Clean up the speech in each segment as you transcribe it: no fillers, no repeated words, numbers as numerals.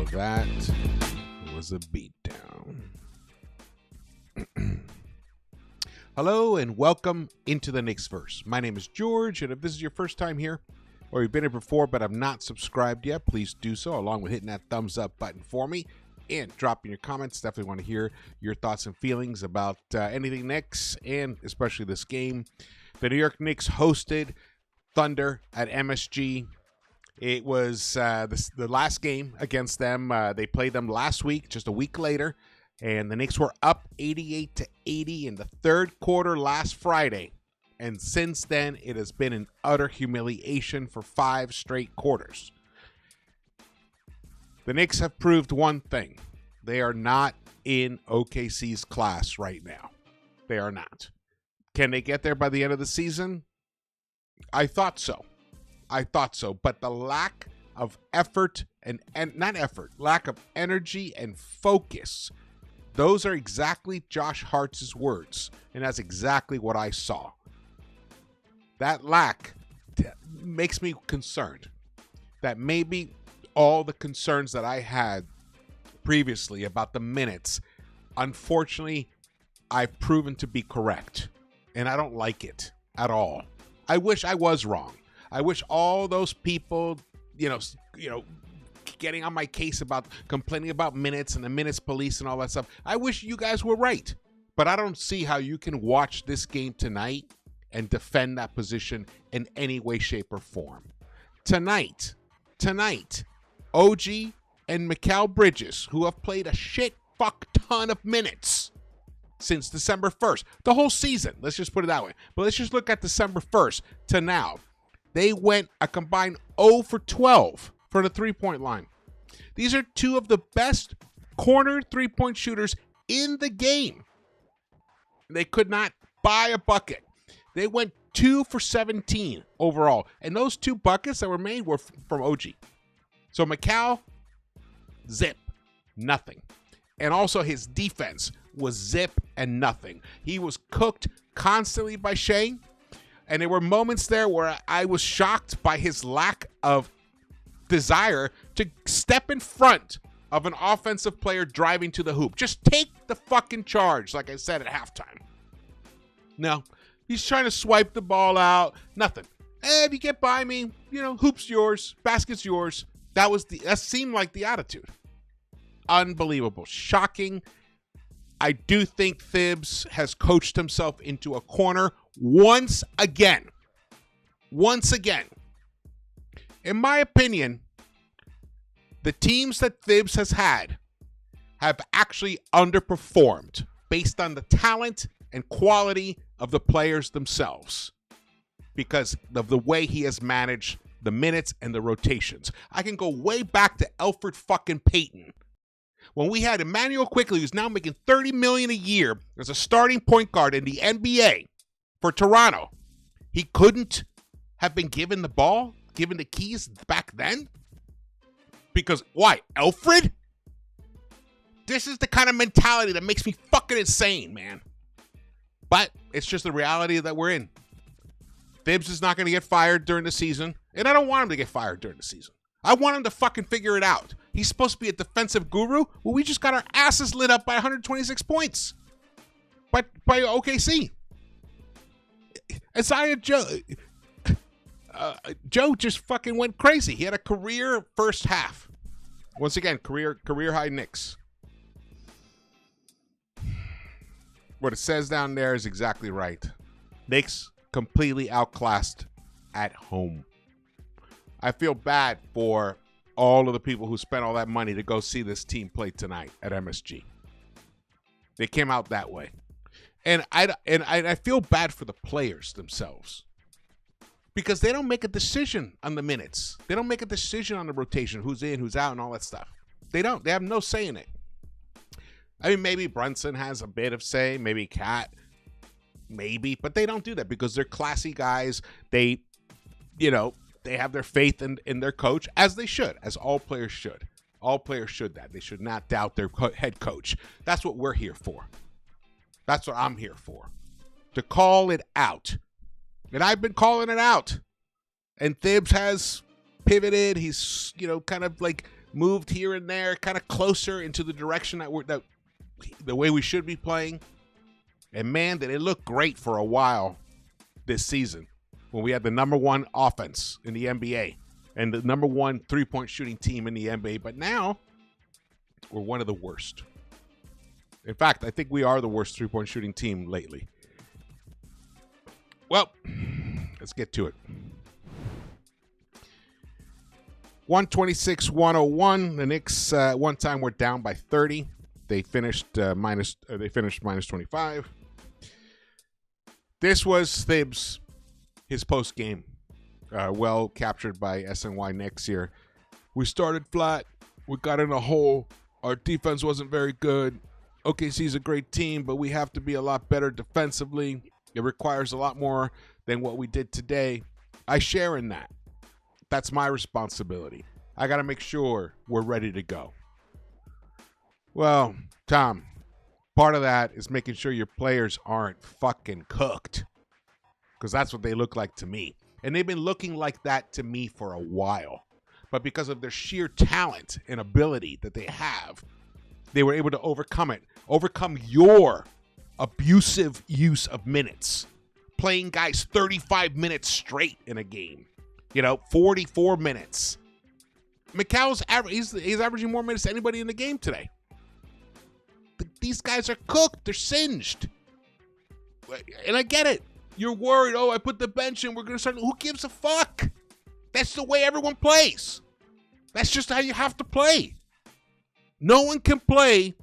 So that was a beatdown. Hello and welcome into the Knicks-Verse. My name is George, and if this is your first time here, or you've been here before but have not subscribed yet, please do so, along with hitting that thumbs up button for me and dropping your comments. Definitely want to hear your thoughts and feelings about anything Knicks, and especially this game. The New York Knicks hosted Thunder at MSG. It was the last game against them. They played them last week, just a week later, and the Knicks were up 88-80 in the third quarter last Friday. And since then, it has been an utter humiliation for 5 straight quarters. The Knicks have proved one thing. They are not in OKC's class right now. They are not. Can they get there by the end of the season? I thought so. But the lack of effort lack of energy and focus, those are exactly Josh Hart's words, and that's exactly what I saw. That lack makes me concerned that maybe all the concerns that I had previously about the minutes, unfortunately, I've proven to be correct, and I don't like it at all. I wish I was wrong. I wish all those people, getting on my case about complaining about minutes and the minutes police and all that stuff, I wish you guys were right. But I don't see how you can watch this game tonight and defend that position in any way, shape, or form. Tonight, OG and Mikal Bridges, who have played a shit fuck ton of minutes since December 1st, the whole season, let's just put it that way. But let's just look at December 1st to now. They went a combined 0 for 12 for the three-point line. These are two of the best corner three-point shooters in the game. They could not buy a bucket. They went 2 for 17 overall. And those 2 buckets that were made were from OG. So Mikal, zip, nothing. And also his defense was zip and nothing. He was cooked constantly by Shea. And there were moments there where I was shocked by his lack of desire to step in front of an offensive player driving to the hoop. Just take the fucking charge, like I said at halftime. No, he's trying to swipe the ball out. Nothing. If you get by me, hoop's yours, basket's yours. That seemed like the attitude. Unbelievable. Shocking. I do think Thibs has coached himself into a corner once again. In my opinion, the teams that Thibs has had have actually underperformed based on the talent and quality of the players themselves because of the way he has managed the minutes and the rotations. I can go way back to Elfrid fucking Payton. When we had Emmanuel Quickley, who's now making $30 million a year as a starting point guard in the NBA for Toronto, he couldn't have been given the ball, given the keys back then? Because, why, Elfrid? This is the kind of mentality that makes me fucking insane, man. But it's just the reality that we're in. Thibs is not going to get fired during the season, and I don't want him to get fired during the season. I want him to fucking figure it out. He's supposed to be a defensive guru. Well, we just got our asses lit up by 126 points by OKC. Isaiah Joe just fucking went crazy. He had a career first half. Once again, career high Knicks. What it says down there is exactly right. Knicks completely outclassed at home. I feel bad for all of the people who spent all that money to go see this team play tonight at MSG. They came out that way. And I feel bad for the players themselves because they don't make a decision on the minutes. They don't make a decision on the rotation, who's in, who's out, and all that stuff. They don't. They have no say in it. I mean, maybe Brunson has a bit of say, maybe Cat, maybe, but they don't do that because they're classy guys. They have their faith in their coach, as they should, as all players should. All players should that. They should not doubt their head coach. That's what we're here for. That's what I'm here for. To call it out. And I've been calling it out. And Thibs has pivoted. He's, kind of like moved here and there, kind of closer into the direction that the way we should be playing. And man, did it look great for a while this season when we had the number one offense in the NBA and the number one three-point shooting team in the NBA. But now we're one of the worst. In fact, I think we are the worst three-point shooting team lately. Well, let's get to it. 126-101. The Knicks one time were down by 30. They finished minus 25. This was Thibs, his post game, well captured by SNY Knicks here. We started flat. We got in a hole. Our defense wasn't very good. OKC's a great team, but we have to be a lot better defensively. It requires a lot more than what we did today. I share in that. That's my responsibility. I got to make sure we're ready to go. Well, Tom, part of that is making sure your players aren't fucking cooked, because that's what they look like to me. And they've been looking like that to me for a while. But because of their sheer talent and ability that they have, they were able to overcome it. Overcome your abusive use of minutes. Playing guys 35 minutes straight in a game. 44 minutes. Mikal's he's averaging more minutes than anybody in the game today. These guys are cooked. They're singed. And I get it. You're worried. Oh, I put the bench in. We're going to start. Who gives a fuck? That's the way everyone plays. That's just how you have to play. No one can play.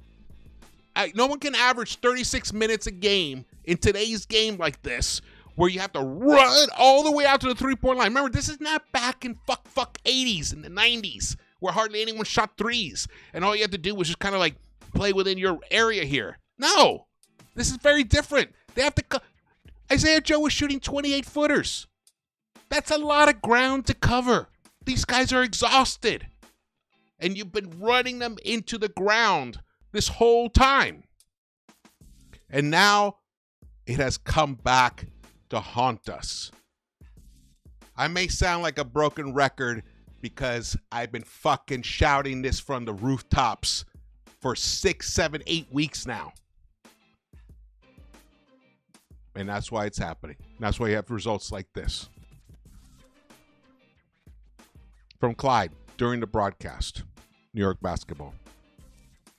No one can average 36 minutes a game in today's game like this, where you have to run all the way out to the three-point line. Remember, this is not back in fuck 80s and the 90s, where hardly anyone shot threes, and all you had to do was just kind of like play within your area here. No, this is very different. They have to. Isaiah Joe was shooting 28-footers. That's a lot of ground to cover. These guys are exhausted, and you've been running them into the ground this whole time. And now it has come back to haunt us. I may sound like a broken record because I've been fucking shouting this from the rooftops for 6, 7, 8 weeks now. And that's why it's happening. That's why you have results like this. From Clyde during the broadcast, New York basketball.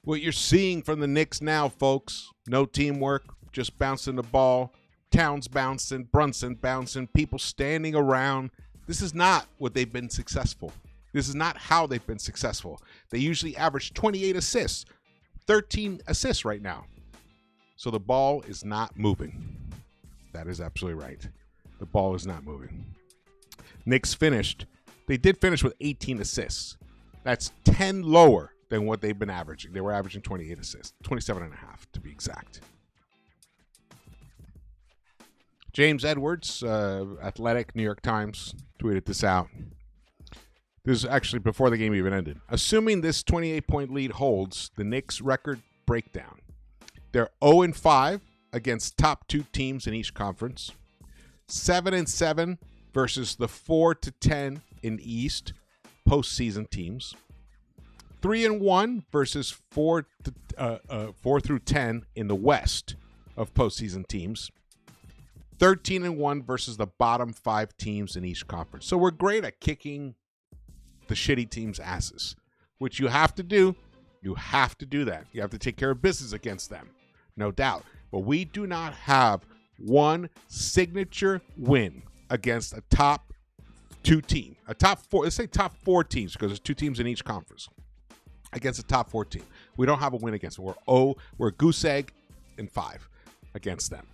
What you're seeing from the Knicks now, folks, no teamwork, just bouncing the ball, Towns bouncing, Brunson bouncing, people standing around. This is not what they've been successful. This is not how they've been successful. They usually average 28 assists, 13 assists right now. So the ball is not moving. That is absolutely right. The ball is not moving. Knicks finished. They did finish with 18 assists. That's 10 lower than what they've been averaging. They were averaging 28 assists, 27 and a half to be exact. James Edwards, Athletic, New York Times, tweeted this out. This is actually before the game even ended. Assuming this 28-point lead holds, the Knicks record breakdown. They're 0-5 against top two teams in each conference. 7-7 versus the 4-10 in the East postseason teams. 3-1 versus 4 through 10 in the West of postseason teams. 13-1 versus the bottom 5 teams in each conference. So we're great at kicking the shitty teams' asses, which you have to do. You have to do that. You have to take care of business against them, no doubt. But we do not have one signature win against a top 2 team, a top 4. Let's say top 4 teams, because there's 2 teams in each conference. Against a top 4 team, we don't have a win against them. We're goose egg and 5 against them.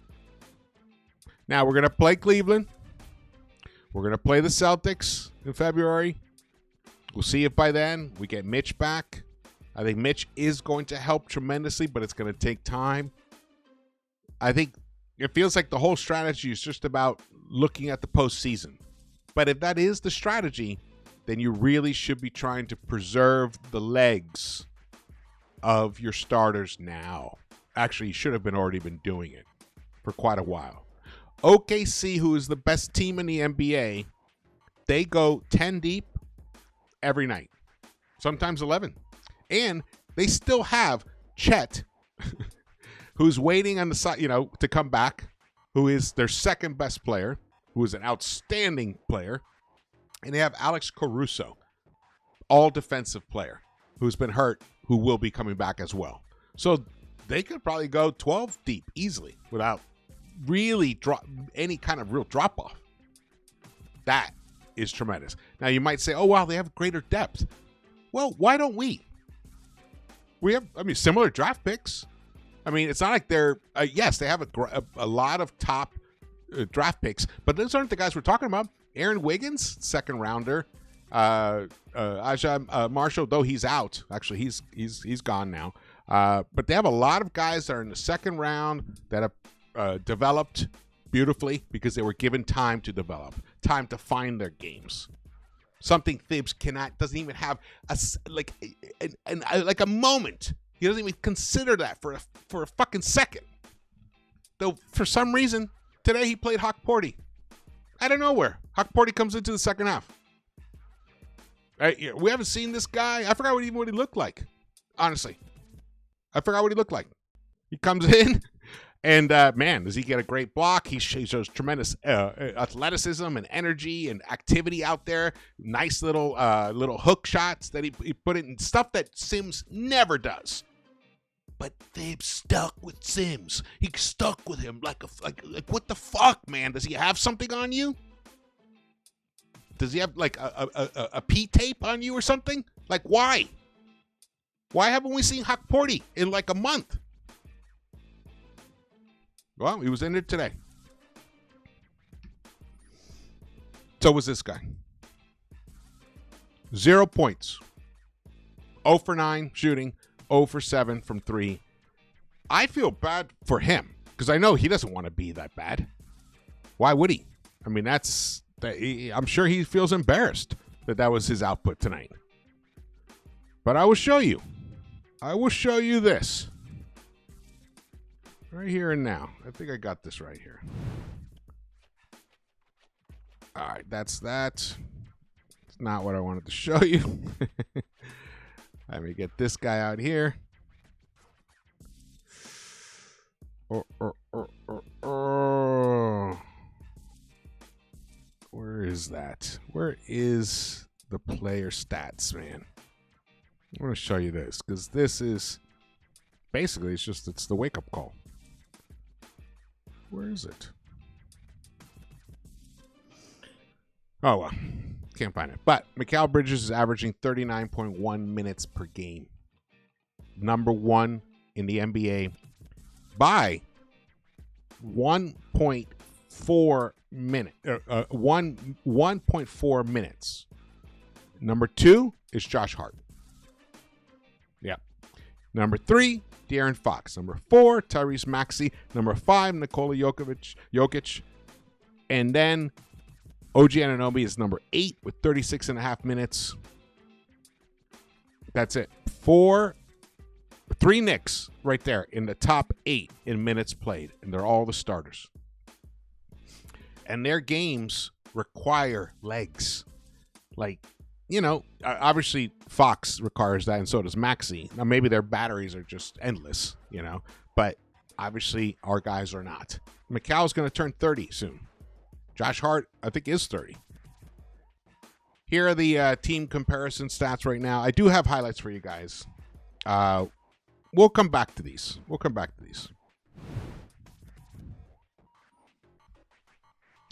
Now we're gonna play Cleveland. We're gonna play the Celtics in February. We'll see if by then we get Mitch back. I think Mitch is going to help tremendously, but it's going to take time. I think it feels like the whole strategy is just about looking at the postseason. But if that is the strategy, then you really should be trying to preserve the legs of your starters now. Actually, you should have already been doing it for quite a while. OKC, who is the best team in the NBA, they go 10 deep every night. sometimes 11. And they still have Chet, who's waiting on the side, to come back, who is their second best player, who is an outstanding player. And they have Alex Caruso, all defensive player, who's been hurt, who will be coming back as well. So they could probably go 12 deep easily without really any kind of real drop-off. That is tremendous. Now, you might say, oh, wow, they have greater depth. Well, why don't we? We have, similar draft picks. It's not like they're, yes, they have a lot of top draft picks, but those aren't the guys we're talking about. Aaron Wiggins, second rounder. Aja Marshall, though he's out. Actually, he's gone now. But they have a lot of guys that are in the second round that have developed beautifully because they were given time to develop, time to find their games. Something Thibs doesn't even have like a moment. He doesn't even consider that for a fucking second. Though for some reason today he played Hawk Porty out of nowhere. Hawk Porty comes into the second half. We haven't seen this guy. I forgot what he looked like. Honestly, I forgot what he looked like. He comes in. And, man, does he get a great block? He shows tremendous athleticism and energy and activity out there. Nice little hook shots that he put in, stuff that Sims never does. But they've stuck with Sims. He stuck with him like what the fuck, man? Does he have something on you? Does he have like a P-tape on you or something? Like, why? Why haven't we seen Hawk Porty in like a month? Well, he was in it today. So was this guy. 0 points. 0 for 9 shooting. 0 for 7 from 3. I feel bad for him because I know he doesn't want to be that bad. Why would he? I'm sure he feels embarrassed that was his output tonight. But I will show you. I will show you this. Right here and now. I think I got this right here. All right, that's that. It's not what I wanted to show you. Let me get this guy out here. Where is that? Where is the player stats, man? I want to show you this because this is basically it's the wake-up call. Where is it? Oh, well. Can't find it. But Mikal Bridges is averaging 39.1 minutes per game. Number 1 in the NBA by 1.4 minutes. Number 2 is Josh Hart. Yeah. Number 3, De'Aaron Fox. Number 4, Tyrese Maxey. Number 5, Nikola Jokic. And then OG Anunoby is number 8 with 36.5 minutes. That's it. 3 Knicks right there in the top 8 in minutes played. And they're all the starters. And their games require legs. Like, obviously Fox requires that, and so does Maxey. Now, maybe their batteries are just endless, but obviously our guys are not. Mikal's going to turn 30 soon. Josh Hart, I think, is 30. Here are the team comparison stats right now. I do have highlights for you guys. We'll come back to these.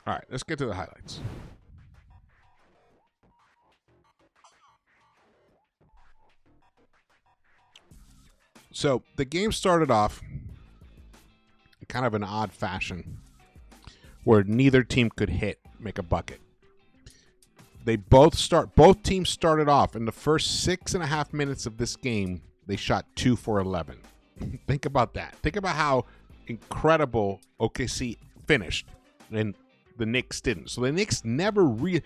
All right, let's get to the highlights. So the game started off kind of an odd fashion where neither team could make a bucket. Both teams started off in the first 6.5 minutes of this game. They shot 2 for 11. Think about that. Think about how incredible OKC finished and the Knicks didn't. So the Knicks never only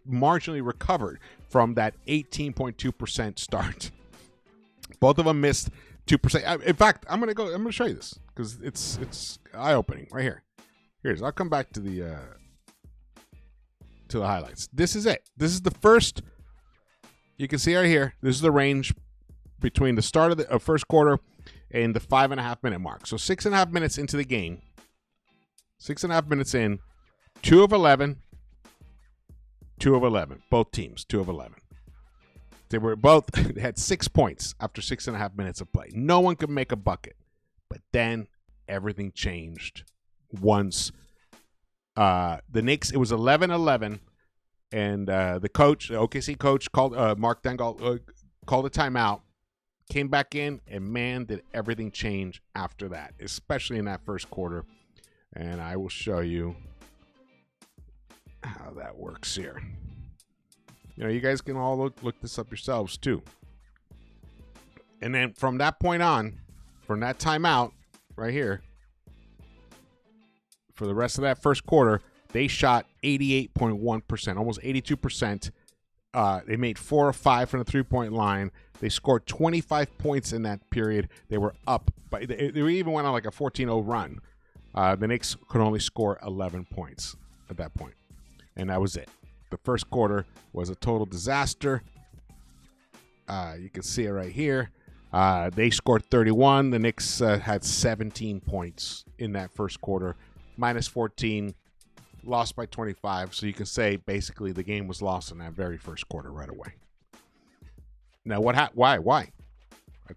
marginally recovered from that 18.2% start. Both of them missed 2%. In fact, I'm going to show you this because it's eye-opening right here. I'll come back to the highlights. This is it. This is the first You can see right here, this is the range between the start of the first quarter and the 5.5 minute mark. So 6.5 minutes into the game, 6.5 minutes in, 2 of 11, 2 of 11. Both teams, 2 of 11. They had 6 points after 6.5 minutes of play. No one could make a bucket. But then everything changed once the Knicks, it was 11-11, and the coach, the OKC coach, called Mark Dengal, called a timeout, came back in, and man, did everything change after that, especially in that first quarter. And I will show you how that works here. You guys can all look this up yourselves too. And then from that point on, from that timeout right here, for the rest of that first quarter, they shot 88.1%, almost 82%. They made 4 of 5 from the three-point line. They scored 25 points in that period. They were up, but they even went on like a 14-0 run. The Knicks could only score 11 points at that point, and that was it. The first quarter was a total disaster. You can see it right here. They scored 31. The Knicks had 17 points in that first quarter, minus 14, lost by 25. So you can say basically the game was lost in that very first quarter right away. Now, why?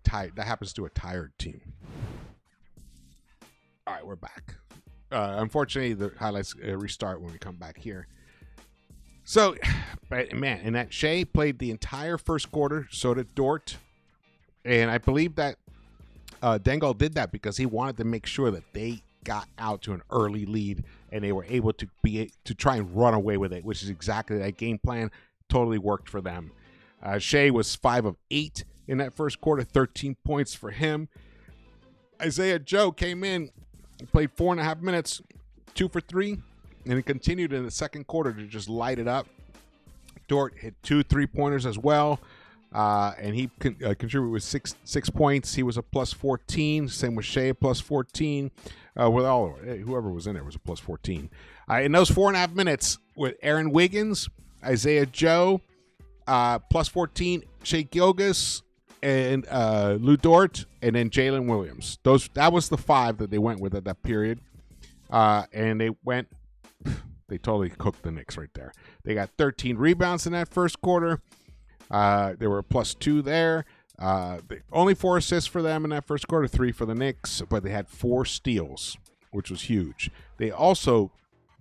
That happens to a tired team. All right, we're back. Unfortunately, the highlights restart when we come back here. So, man, and that Shea played the entire first quarter, so did Dort. And I believe that Dengal did that because he wanted to make sure that they got out to an early lead and they were able to try and run away with it, which is exactly that game plan. Totally worked for them. Shea was 5 of 8 in that first quarter, 13 points for him. Isaiah Joe came in, played 4.5 minutes, 2 for 3. And he continued in the second quarter to just light it up. Dort hit 2 3-pointers as well. And he contributed with six points. He was a plus 14. Same with Shea, plus 14. Whoever was in there was a plus 14. In those 4.5 minutes with Aaron Wiggins, Isaiah Joe, plus 14, Shea Gilgeous, and Lou Dort, and then Jalen Williams. That was the 5 that they went with at that period. And they totally cooked the Knicks right there. They got 13 rebounds in that first quarter. They were a plus 2 there. Only 4 assists for them in that first quarter, 3 for the Knicks, but they had 4 steals, which was huge. They also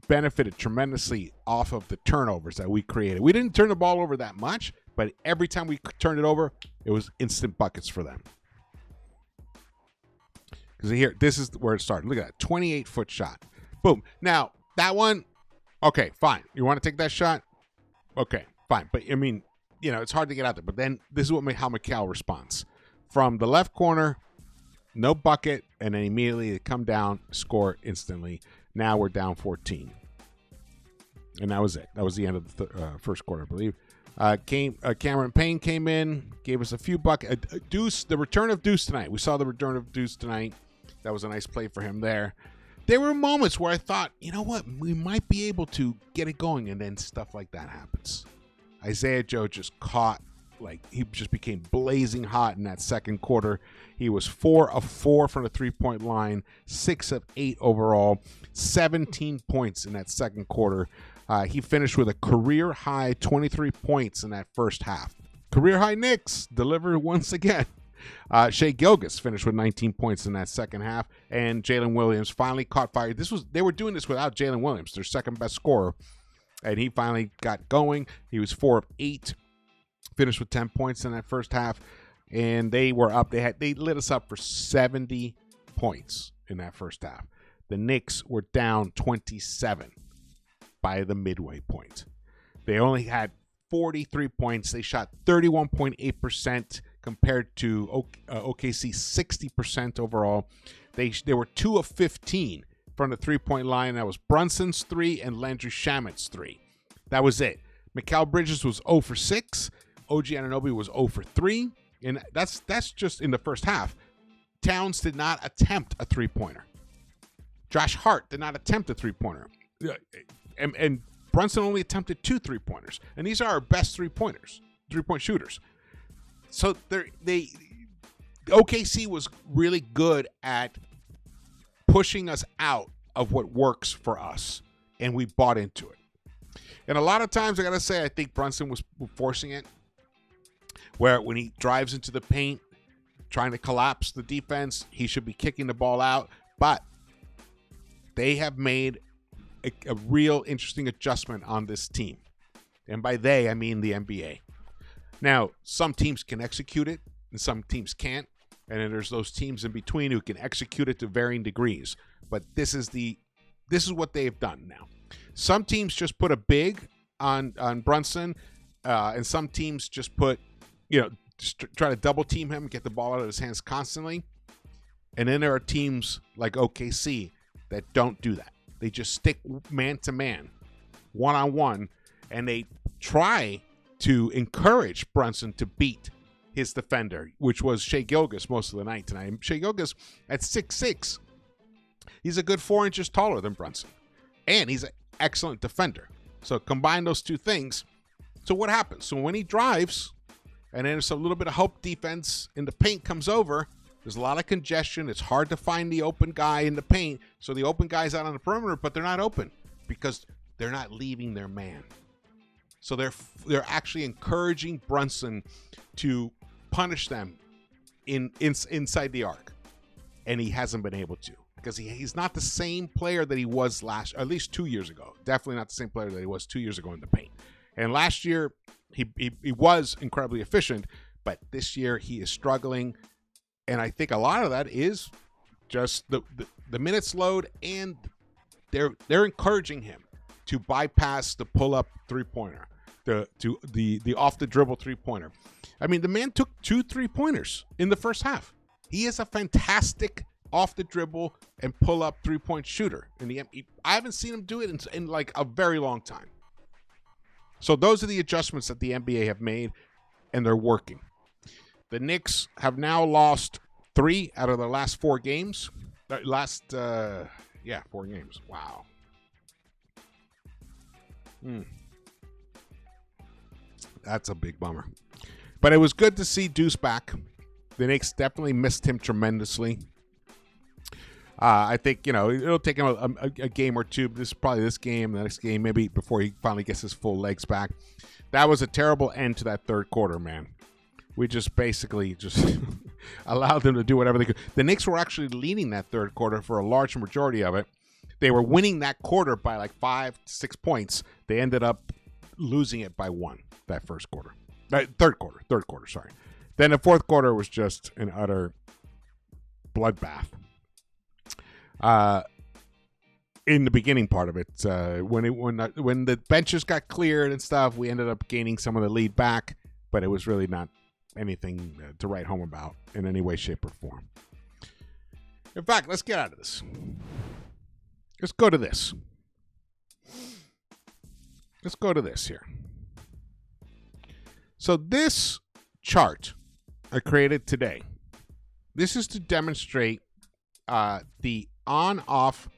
benefited tremendously off of the turnovers that we created. We didn't turn the ball over that much, but every time we turned it over, it was instant buckets for them. Because here, this is where it started. Look at that, 28-foot shot. Boom. Now, that one, okay, fine. You want to take that shot? Okay, fine. But, I mean, it's hard to get out there. But then this is how Mikal responds. From the left corner, no bucket, and then immediately they come down, score instantly. Now we're down 14. And that was it. That was the end of the first quarter, I believe. Cameron Payne came in, gave us a few buckets. Deuce, the return of Deuce tonight. We saw the return of Deuce tonight. That was a nice play for him there. There were moments where I thought, you know what, we might be able to get it going, and then stuff like that happens. Isaiah Joe just caught, he just became blazing hot in that second quarter. He was 4 of 4 from the three-point line, 6 of 8 overall, 17 points in that second quarter. He finished with a career-high 23 points in that first half. Career-high Knicks delivered once again. Shea Gilgeous finished with 19 points in that second half, and Jalen Williams finally caught fire. They were doing this without Jalen Williams, their second best scorer, and he finally got going. He was 4 of 8, finished with 10 points in that first half, and they were up. They lit us up for 70 points in that first half. The Knicks were down 27 by the midway point. They only had 43 points. They shot 31.8% compared to OKC 60% overall. They were 2 of 15 from the three-point line. That was Brunson's 3 and Landry Shamit's 3. That was it. Mikal Bridges was 0 for 6. OG Anunoby was 0 for 3. And that's just in the first half. Towns did not attempt a three-pointer. Josh Hart did not attempt a three-pointer. And Brunson only attempted 2 3-pointers. And these are our best three-pointers. three-point shooters. So OKC was really good at pushing us out of what works for us, and we bought into it. And a lot of times, I got to say, I think Brunson was forcing it, where when he drives into the paint, trying to collapse the defense, he should be kicking the ball out. But they have made a real interesting adjustment on this team. And by they, I mean the NBA. Now, some teams can execute it, and some teams can't. And then there's those teams in between who can execute it to varying degrees. But this is what they have done now. Some teams just put a big on Brunson, and some teams just put, just try to double team him, get the ball out of his hands constantly. And then there are teams like OKC that don't do that. They just stick man to man, one-on-one, and they try to encourage Brunson to beat his defender, which was Shai Gilgeous most of the night tonight. Shai Gilgeous at 6'6", he's a good 4 inches taller than Brunson, and he's an excellent defender. So combine those two things. So what happens? So when he drives, and then there's a little bit of hope defense in the paint comes over, there's a lot of congestion. It's hard to find the open guy in the paint. So the open guy's out on the perimeter, but they're not open because they're not leaving their man. So they're actually encouraging Brunson to punish them inside the arc, and he hasn't been able to because he's not the same player that he was at least 2 years ago. Definitely not the same player that he was 2 years ago in the paint. And last year he was incredibly efficient, but this year he is struggling, and I think a lot of that is just the minutes load, and they're encouraging him to bypass the pull-up three-pointer, the off-the-dribble three-pointer. I mean, the man took 2 3-pointers in the first half. He is a fantastic off-the-dribble and pull-up three-point shooter. I haven't seen him do it in like a very long time. So those are the adjustments that the NBA have made, and they're working. The Knicks have now lost 3 out of their last 4 games. 4 games. Wow. That's a big bummer. But it was good to see Deuce back. The Knicks definitely missed him tremendously. I think, it'll take him a game or two. This is probably this game, the next game, maybe before he finally gets his full legs back. That was a terrible end to that third quarter, man. We just basically allowed them to do whatever they could. The Knicks were actually leading that third quarter for a large majority of it. They were winning that quarter by like 5 to 6 points. They ended up losing it by 1 that first quarter. Third quarter, sorry. Then the fourth quarter was just an utter bloodbath. In the beginning part of it, when the benches got cleared and stuff, we ended up gaining some of the lead back, but it was really not anything to write home about in any way, shape, or form. In fact, let's get out of this. Let's go to this. Let's go to this here. So this chart I created today, this is to demonstrate the on-off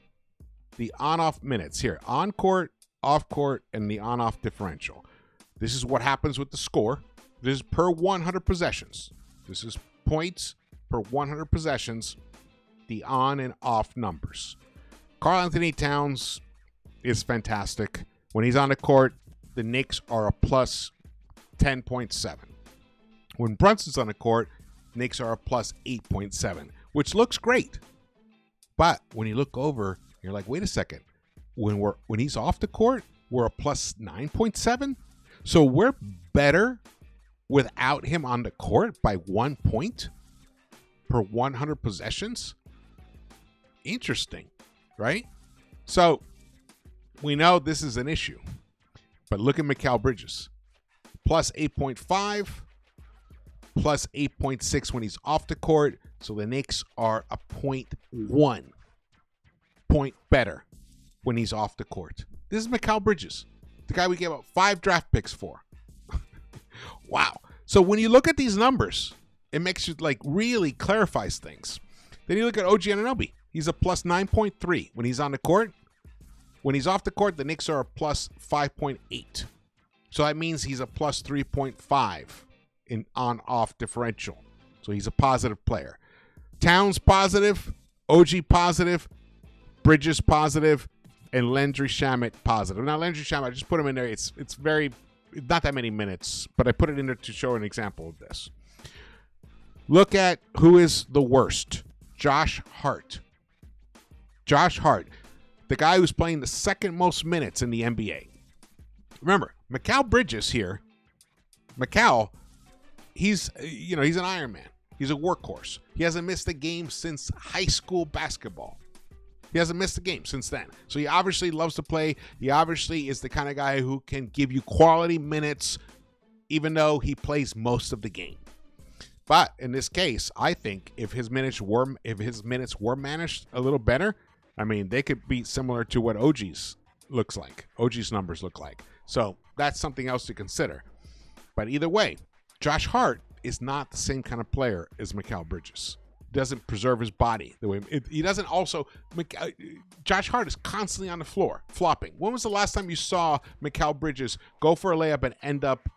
minutes here. On-court, off-court, and the on-off differential. This is what happens with the score. This is per 100 possessions. This is points per 100 possessions, the on and off numbers. Karl Anthony Towns is fantastic. When he's on the court, the Knicks are a plus 10.7. When Brunson's on the court, Knicks are a plus 8.7, which looks great. But when you look over, you're like, wait a second. When he's off the court, we're a plus 9.7. So we're better without him on the court by 1 point per 100 possessions. Interesting, right? So we know this is an issue. But look at Mikal Bridges. Plus 8.5, plus 8.6 when he's off the court. So the Knicks are a 0.1 point better when he's off the court. This is Mikal Bridges, the guy we gave up 5 draft picks for. Wow. So when you look at these numbers, it makes you really clarifies things. Then you look at OG Anunoby. He's a plus 9.3 when he's on the court. When he's off the court, the Knicks are a plus 5.8. So that means he's a plus 3.5 in on-off differential. So he's a positive player. Towns positive, OG positive, Bridges positive, and Landry Shamet positive. Now, Landry Shamet, I just put him in there. It's very, not that many minutes, but I put it in there to show an example of this. Look at who is the worst. Josh Hart. Josh Hart, the guy who's playing the second most minutes in the NBA. Remember, Mikal Bridges here. Mikal, he's an Iron Man. He's a workhorse. He hasn't missed a game since high school basketball. He hasn't missed a game since then. So he obviously loves to play. He obviously is the kind of guy who can give you quality minutes, even though he plays most of the game. But in this case, I think if his minutes were managed a little better, I mean, they could be similar to what OG's looks like. OG's numbers look like. So that's something else to consider. But either way, Josh Hart is not the same kind of player as Mikal Bridges. Doesn't preserve his body the way he doesn't. Also, Josh Hart is constantly on the floor flopping. When was the last time you saw Mikal Bridges go for a layup and end up,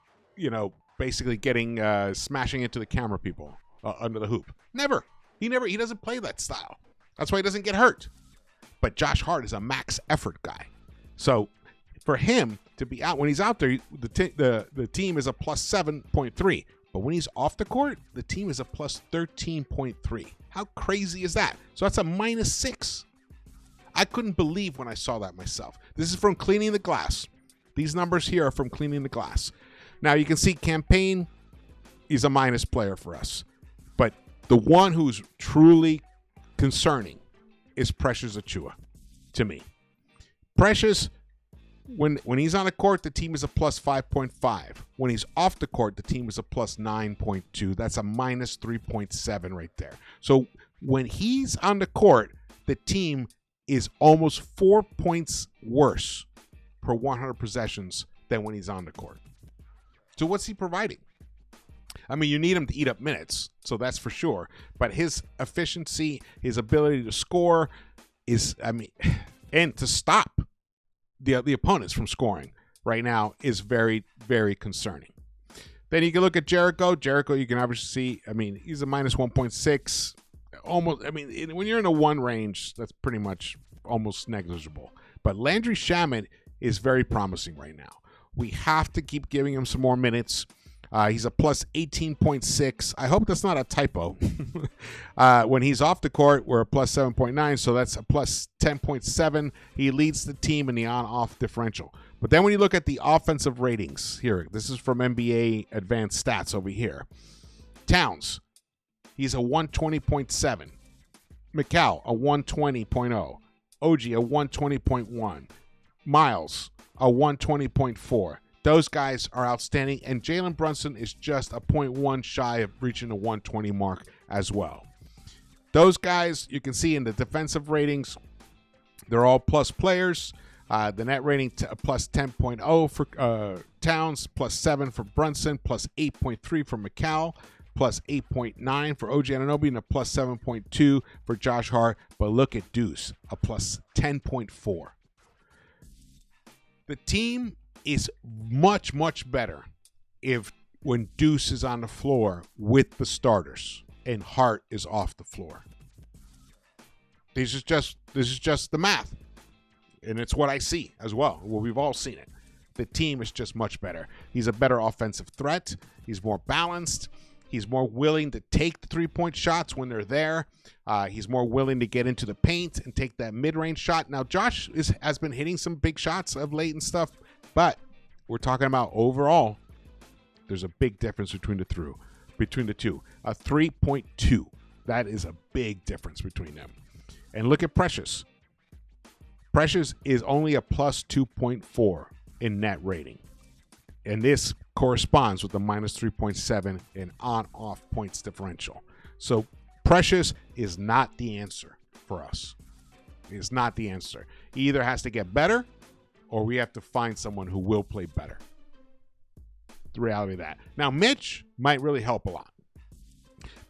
basically getting smashing into the camera people under the hoop? Never. He doesn't play that style. That's why he doesn't get hurt. But Josh Hart is a max effort guy. So for him to be out when he's out there, the team is a plus 7.3. But when he's off the court, the team is a plus 13.3. How crazy is that? So that's a minus 6. I couldn't believe when I saw that myself. This is from Cleaning the Glass. These numbers here are from Cleaning the Glass. Now you can see Campaign, he's a minus player for us. But the one who's truly concerning is Precious Achiuwa to me. Precious, when he's on the court, the team is a plus 5.5. When he's off the court, the team is a plus 9.2. That's a minus 3.7 right there. So when he's on the court, the team is almost 4 points worse per 100 possessions than when he's on the court. So what's he providing? I mean, you need him to eat up minutes, so that's for sure. But his efficiency, his ability to score and to stop the opponents from scoring right now is very, very concerning. Then you can look at Jericho. Jericho, you can obviously see, he's a minus 1.6. Almost, when you're in the 1 range, that's pretty much almost negligible. But Landry Shamet is very promising right now. We have to keep giving him some more minutes. He's a plus 18.6. I hope that's not a typo. When he's off the court, we're a plus 7.9, so that's a plus 10.7. He leads the team in the on-off differential. But then when you look at the offensive ratings, here, this is from NBA Advanced Stats over here. Towns, he's a 120.7. Mikal, a 120.0. OG, a 120.1. Miles, a 120.4. Those guys are outstanding, and Jalen Brunson is just a 0.1 shy of reaching the 120 mark as well. Those guys, you can see in the defensive ratings, they're all plus players. The net rating plus 10.0 for Towns, plus 7 for Brunson, plus 8.3 for Mikal, plus 8.9 for OG Anunoby, and a plus 7.2 for Josh Hart. But look at Deuce, a plus 10.4. The team is much, much better when Deuce is on the floor with the starters and Hart is off the floor. This is just the math. And it's what I see as well. Well, we've all seen it. The team is just much better. He's a better offensive threat. He's more balanced. He's more willing to take the three-point shots when they're there. He's more willing to get into the paint and take that mid-range shot. Now, Josh has been hitting some big shots of late and stuff. But we're talking about overall, there's a big difference between the two. A 3.2. That is a big difference between them. And look at Precious. Precious is only a plus 2.4 in net rating. And this corresponds with the minus 3.7 in on-off points differential. So Precious is not the answer for us. It is not the answer. He either has to get better or we have to find someone who will play better. The reality of that. Now, Mitch might really help a lot.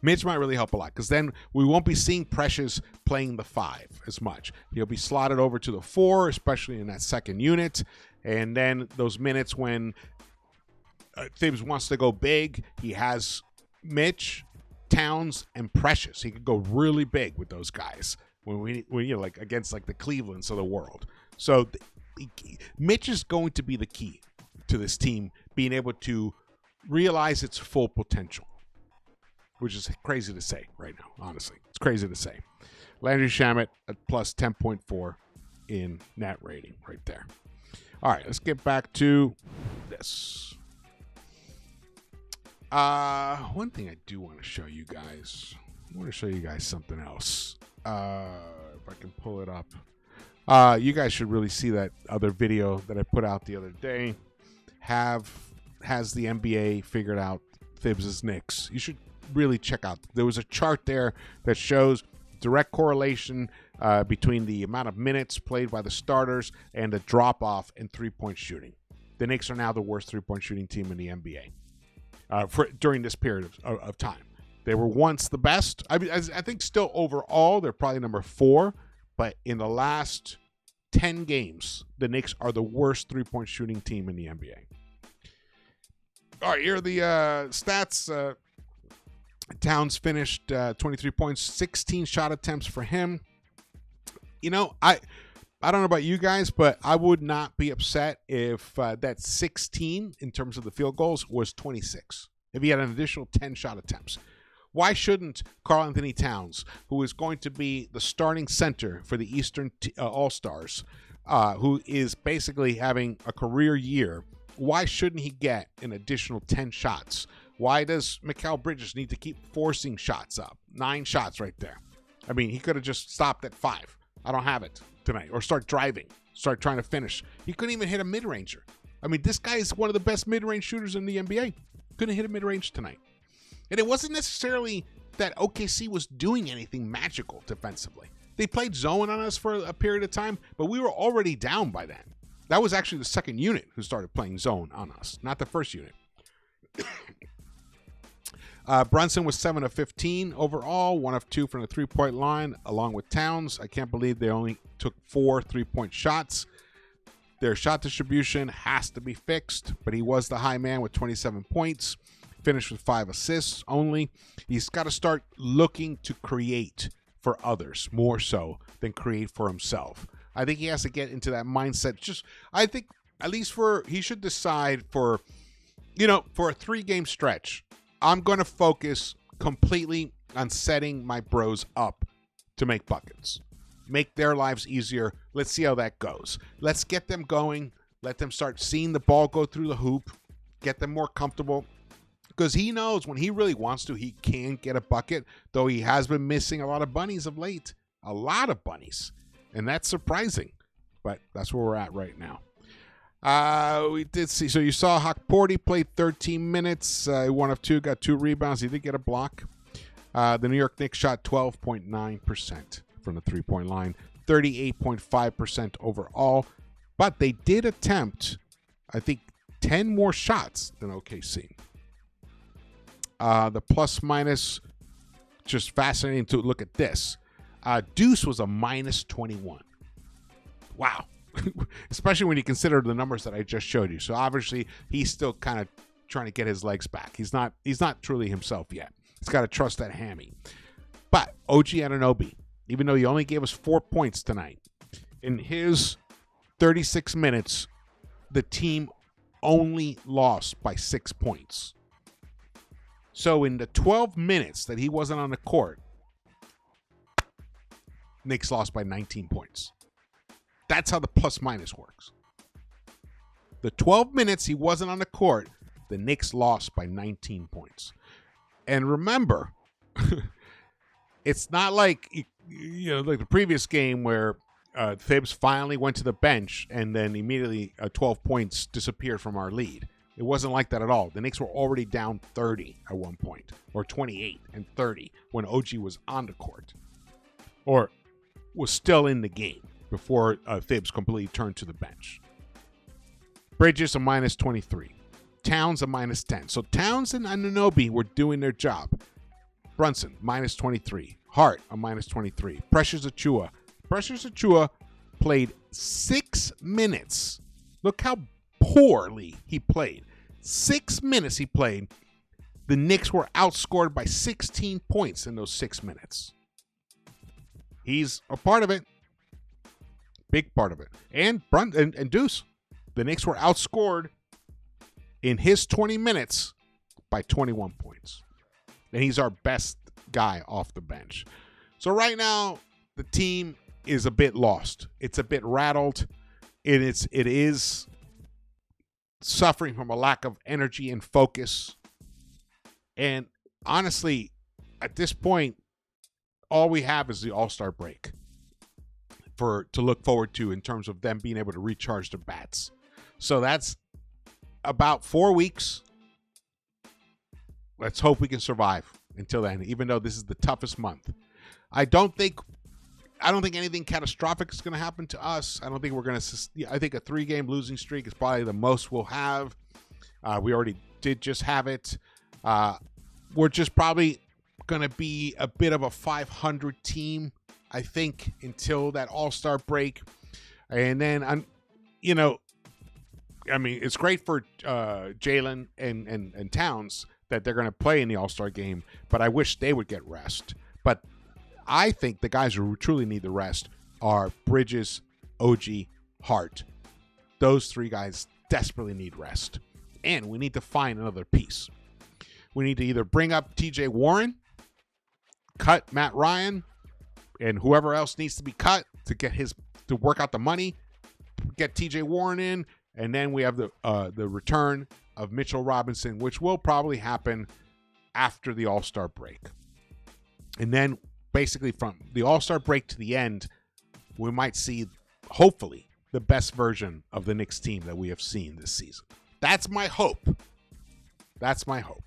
Because then we won't be seeing Precious playing the 5 as much. He'll be slotted over to the 4, especially in that second unit. And then those minutes when Thibs wants to go big. He has Mitch, Towns, and Precious. He could go really big with those guys when you're like against like the Clevelands of the world. So Mitch is going to be the key to this team being able to realize its full potential, which is crazy to say right now. Honestly, it's crazy to say. Landry Shamet at plus 10.4 in net rating right there. All right, let's get back to this. One thing I do want to show you guys. I want to show you guys something else. If I can pull it up. You guys should really see that other video that I put out the other day. Has the NBA figured out Thibs' Knicks. You should really check out. There was a chart there that shows direct correlation between the amount of minutes played by the starters and the drop-off in three-point shooting. The Knicks are now the worst three-point shooting team in the NBA during this period of time. They were once the best. I mean, I think still overall, they're probably number 4. But in the last 10 games, the Knicks are the worst three-point shooting team in the NBA. All right, here are the stats. Towns finished 23 points, 16 shot attempts for him. You know, I don't know about you guys, but I would not be upset if that 16 in terms of the field goals was 26. If he had an additional 10 shot attempts. Why shouldn't Karl Anthony Towns, who is going to be the starting center for the Eastern All-Stars, who is basically having a career year, why shouldn't he get an additional 10 shots? Why does Mikal Bridges need to keep forcing shots up? 9 shots right there. I mean, he could have just stopped at 5. I don't have it tonight. Or start driving. Start trying to finish. He couldn't even hit a mid-ranger. I mean, this guy is one of the best mid-range shooters in the NBA. Couldn't hit a mid-range tonight. And it wasn't necessarily that OKC was doing anything magical defensively. They played zone on us for a period of time, but we were already down by then. That was actually the second unit who started playing zone on us, not the first unit. Brunson was 7 of 15 overall, 1 of 2 from the three-point line, along with Towns. I can't believe they only took 4 three-point shots. Their shot distribution has to be fixed, but he was the high man with 27 points. Finished with 5 assists only. He's got to start looking to create for others more so than create for himself. I think he has to get into that mindset. I think at least he should decide for a 3-game stretch. I'm going to focus completely on setting my bros up to make buckets. Make their lives easier. Let's see how that goes. Let's get them going. Let them start seeing the ball go through the hoop. Get them more comfortable. Because he knows when he really wants to, he can get a bucket, though he has been missing a lot of bunnies of late. A lot of bunnies. And that's surprising. But that's where we're at right now. We did see. So you saw Hawkporty played 13 minutes. 1 of 2, got 2 rebounds. He did get a block. The New York Knicks shot 12.9% from the three-point line. 38.5% overall. But they did attempt, I think, 10 more shots than OKC. The plus minus, just fascinating to look at this. Deuce was a minus 21. Wow. Especially when you consider the numbers that I just showed you. So obviously he's still kind of trying to get his legs back. He's not truly himself yet. He's got to trust that hammy. But OG Anunoby, even though he only gave us 4 points tonight, in his 36 minutes, the team only lost by 6 points. So in the 12 minutes that he wasn't on the court, Knicks lost by 19 points. That's how the plus minus works. The 12 minutes he wasn't on the court, the Knicks lost by 19 points. And remember, it's not like like the previous game where Thibs finally went to the bench and then immediately 12 points disappeared from our lead. It wasn't like that at all. The Knicks were already down 30 at one point, or 28 and 30 when OG was on the court, or was still in the game before Thibs completely turned to the bench. Bridges a minus 23. Towns a minus 10. So Towns and Anunoby were doing their job. Brunson, minus 23. Hart, a minus 23. Precious Achiuwa played 6 minutes. Look how poorly he played. 6 minutes he played, the Knicks were outscored by 16 points in those 6 minutes. He's a part of it. Big part of it. And Deuce, the Knicks were outscored in his 20 minutes by 21 points. And he's our best guy off the bench. So right now, the team is a bit lost. It's a bit rattled. It is suffering from a lack of energy and focus. And honestly, at this point, all we have is the All-Star break to look forward to in terms of them being able to recharge their bats. So that's about 4 weeks. Let's hope we can survive until then, even though this is the toughest month. I don't think anything catastrophic is going to happen to us. I don't think we're going to. I think a 3-game losing streak is probably the most we'll have. We already did just have it. We're just probably going to be a bit of a 500 team, I think, until that All-Star break. And then, it's great for Jalen and Towns that they're going to play in the All-Star game, but I wish they would get rest. But I think the guys who truly need the rest are Bridges, OG, Hart. Those 3 guys desperately need rest. And we need to find another piece. We need to either bring up TJ Warren, cut Matt Ryan, and whoever else needs to be cut to work out the money, get TJ Warren in, and then we have the return of Mitchell Robinson, which will probably happen after the All-Star break. And then basically from the All-Star break to the end, we might see, hopefully, the best version of the Knicks team that we have seen this season. That's my hope. That's my hope.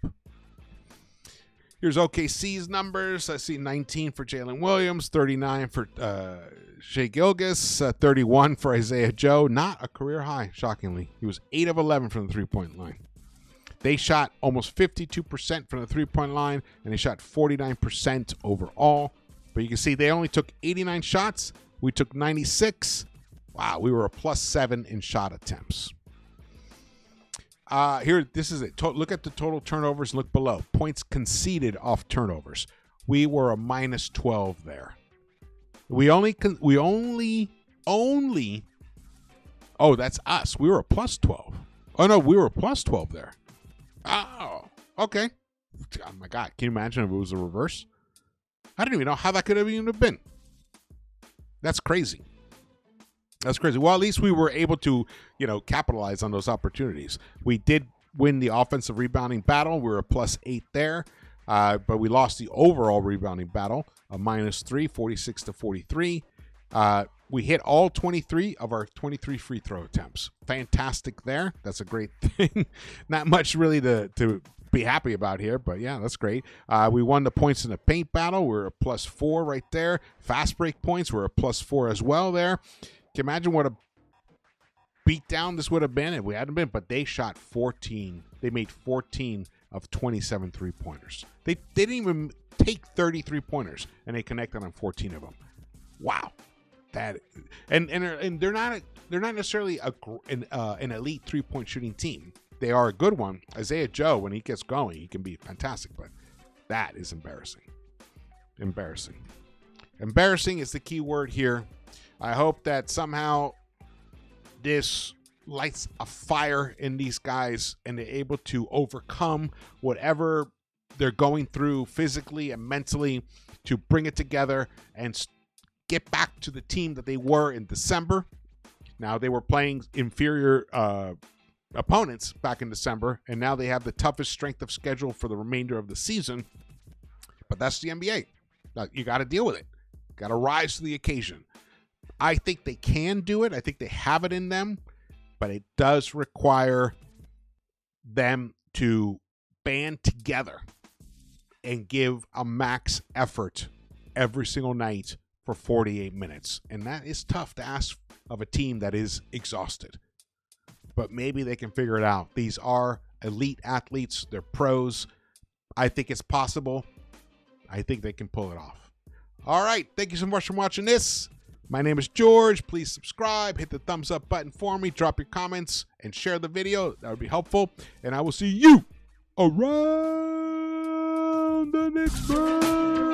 Here's OKC's numbers. I see 19 for Jalen Williams, 39 for Shai Gilgeous, 31 for Isaiah Joe. Not a career high, shockingly. He was 8 of 11 from the three-point line. They shot almost 52% from the three-point line, and they shot 49% overall. But you can see they only took 89 shots. We took 96. Wow, we were a +7 in shot attempts. Here, this is it. Look at the total turnovers. Look below. Points conceded off turnovers. We were a -12 there. We only. Oh, that's us. We were a +12. Oh no, we were a +12 there. Oh, okay. Oh my God, can you imagine if it was a reverse? I don't even know how that could have even been. That's crazy. That's crazy. Well, at least we were able to, capitalize on those opportunities. We did win the offensive rebounding battle. We were a +8 there, but we lost the overall rebounding battle, a -3, 46-43. We hit all 23 of our 23 free throw attempts. Fantastic there. That's a great thing. Not much really to be happy about here, but yeah, that's great. We won the points in the paint battle. We're a +4 right there. Fast break points, we're a +4 as well there. Can you imagine what a beatdown this would have been if we hadn't been? But they shot 14. They made 14 of 27 three-pointers. They didn't even take 30 three-pointers, and they connected on 14 of them. Wow. And they're not necessarily an elite three-point shooting team. They are a good one. Isaiah Joe, when he gets going, he can be fantastic, but that is embarrassing. Embarrassing is the key word here. I hope that somehow this lights a fire in these guys and they're able to overcome whatever they're going through physically and mentally to bring it together and get back to the team that they were in December. Now, they were playing inferior opponents back in December, and now they have the toughest strength of schedule for the remainder of the season. But that's the NBA. You got to deal with it. Got to rise to the occasion. I think they can do it. I think they have it in them, but it does require them to band together and give a max effort every single night for 48 minutes. And that is tough to ask of a team that is exhausted. But maybe they can figure it out. These are elite athletes. They're pros. I think it's possible. I think they can pull it off. All right. Thank you so much for watching this. My name is George. Please subscribe, hit the thumbs up button for me, drop your comments, and share the video. That would be helpful. And I will see you around the Knicks-Verse.